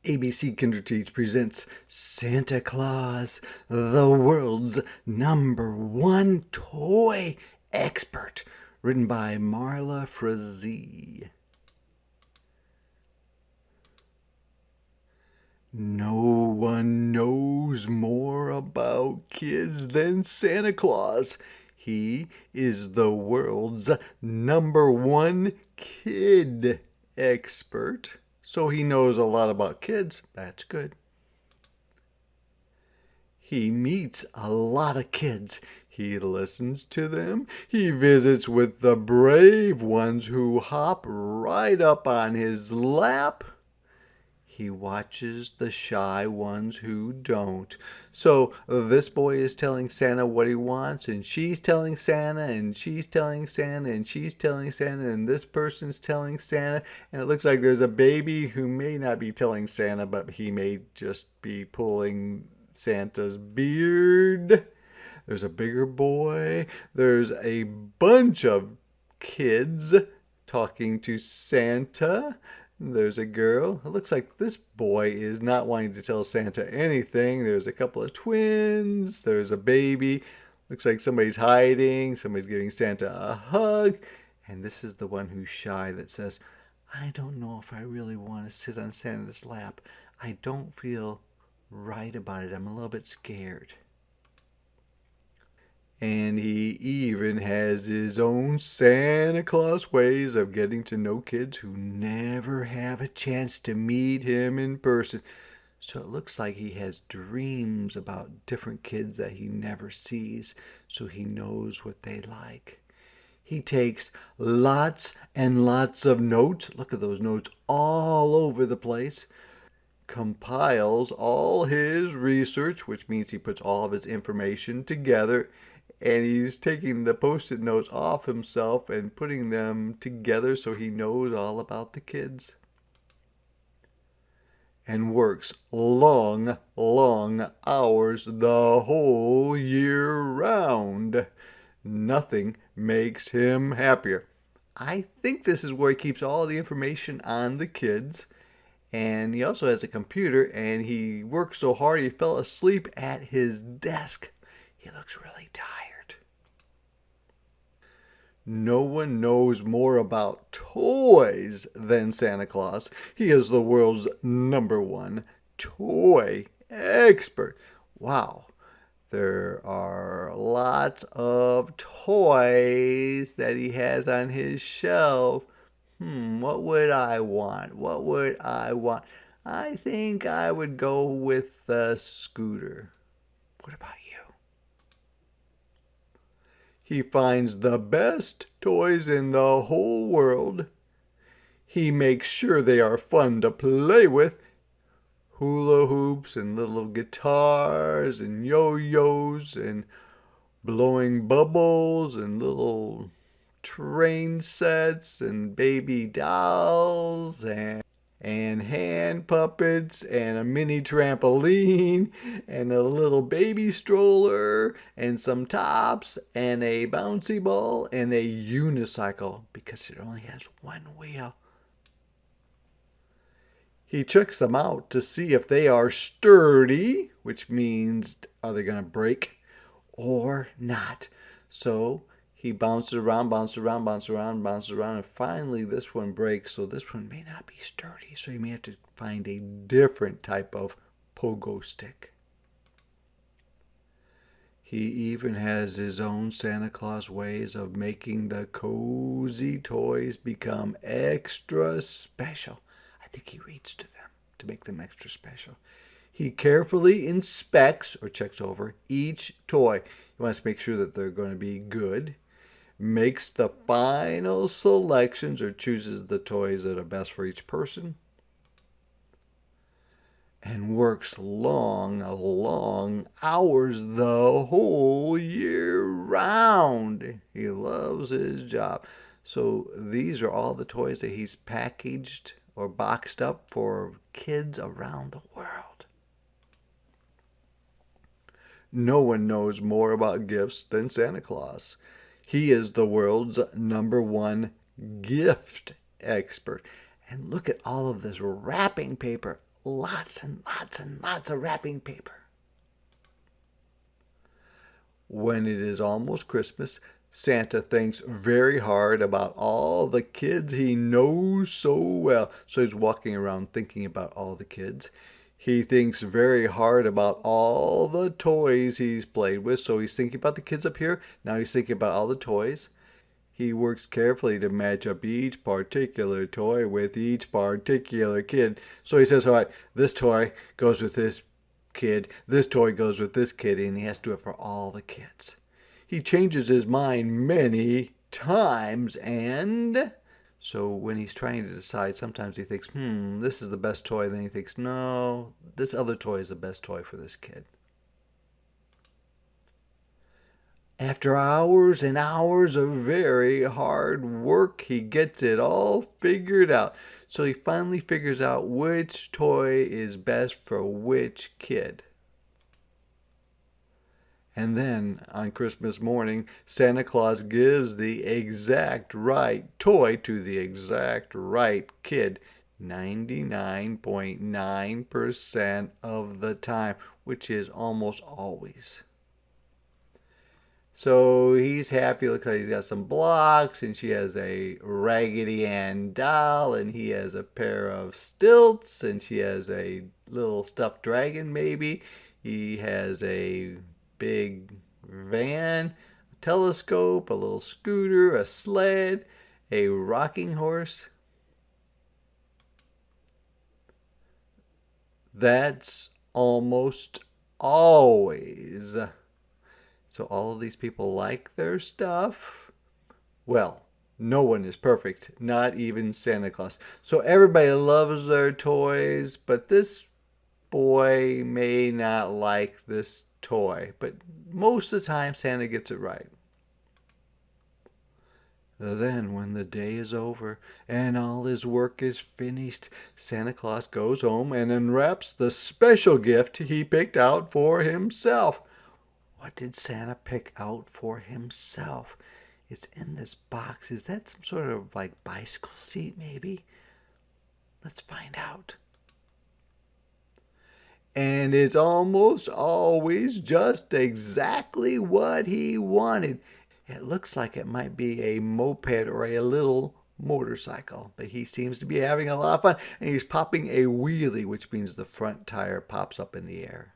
ABC Kinderteach presents Santa Claus, the world's #1 toy expert, written by Marla Frazee. No one knows more about kids than Santa Claus. He is the world's #1 kid expert. So he knows a lot about kids. That's good. He meets a lot of kids. He listens to them. He visits with the brave ones who hop right up on his lap. He watches the shy ones who don't. So this boy is telling Santa what he wants, and she's telling Santa, and she's telling Santa, and she's telling Santa, and this person's telling Santa, and it looks like there's a baby who may not be telling Santa, but he may just be pulling Santa's beard. There's a bigger boy. There's a bunch of kids talking to Santa. There's a girl. It looks like this boy is not wanting to tell Santa anything. There's a couple of twins. There's a baby. Looks like somebody's hiding. Somebody's giving Santa a hug. And this is the one who's shy that says, I don't know if I really want to sit on Santa's lap. I don't feel right about it. I'm a little bit scared. And he even has his own Santa Claus ways of getting to know kids who never have a chance to meet him in person. So it looks like he has dreams about different kids that he never sees, so he knows what they like. He takes lots and lots of notes. Look at those notes all over the place. Compiles all his research, which means he puts all of his information together. And he's taking the post-it notes off himself and putting them together so he knows all about the kids. And works long, long hours the whole year round. Nothing makes him happier. I think this is where he keeps all the information on the kids. And he also has a computer, and he works so hard he fell asleep at his desk. He looks really tired. No one knows more about toys than Santa Claus. He is the world's #1 toy expert. Wow. There are lots of toys that he has on his shelf. What would I want? What would I want? I think I would go with the scooter. What about you? He finds the best toys in the whole world. He makes sure they are fun to play with. Hula hoops and little guitars and yo-yos and blowing bubbles and little train sets and baby dolls and hand puppets and a mini trampoline and a little baby stroller and some tops and a bouncy ball and a unicycle because it only has one wheel. He checks them out to see if they are sturdy, which means are they going to break or not. So he bounces around, bounces around, bounces around, bounces around, and finally this one breaks. So this one may not be sturdy. So you may have to find a different type of pogo stick. He even has his own Santa Claus ways of making the cozy toys become extra special. I think he reads to them to make them extra special. He carefully inspects or checks over each toy. He wants to make sure that they're going to be good. Makes the final selections or chooses the toys that are best for each person. And works long, long hours the whole year round. He loves his job. So these are all the toys that he's packaged or boxed up for kids around the world. No one knows more about gifts than Santa Claus. He is the world's #1 gift expert. And look at all of this wrapping paper. lots and lots and lots of wrapping paper. When it is almost Christmas, Santa thinks very hard about all the kids he knows so well. So he's walking around thinking about all the kids. He thinks very hard about all the toys he's played with. So he's thinking about the kids up here. Now he's thinking about all the toys. He works carefully to match up each particular toy with each particular kid. So he says, all right, this toy goes with this kid, this toy goes with this kid, and he has to do it for all the kids. He changes his mind many times, and so when he's trying to decide, sometimes he thinks, this is the best toy. Then he thinks, no, this other toy is the best toy for this kid. After hours and hours of very hard work, he gets it all figured out. So he finally figures out which toy is best for which kid. And then on Christmas morning, Santa Claus gives the exact right toy to the exact right kid 99.9% of the time, which is almost always. So he's happy. Looks like he's got some blocks, and she has a Raggedy Ann doll, and he has a pair of stilts, and she has a little stuffed dragon, maybe. He has a big van, a telescope, a little scooter, a sled, a rocking horse. That's almost always. So all of these people like their stuff? Well, no one is perfect, not even Santa Claus. So everybody loves their toys, but this boy may not like this toy. But most of the time, Santa gets it right. Then, when the day is over and all his work is finished, Santa Claus goes home and unwraps the special gift he picked out for himself. What did Santa pick out for himself? It's in this box. Is that some sort of like bicycle seat maybe? Let's find out. And it's almost always just exactly what he wanted. It looks like it might be a moped or a little motorcycle, but he seems to be having a lot of fun, and he's popping a wheelie, which means the front tire pops up in the air.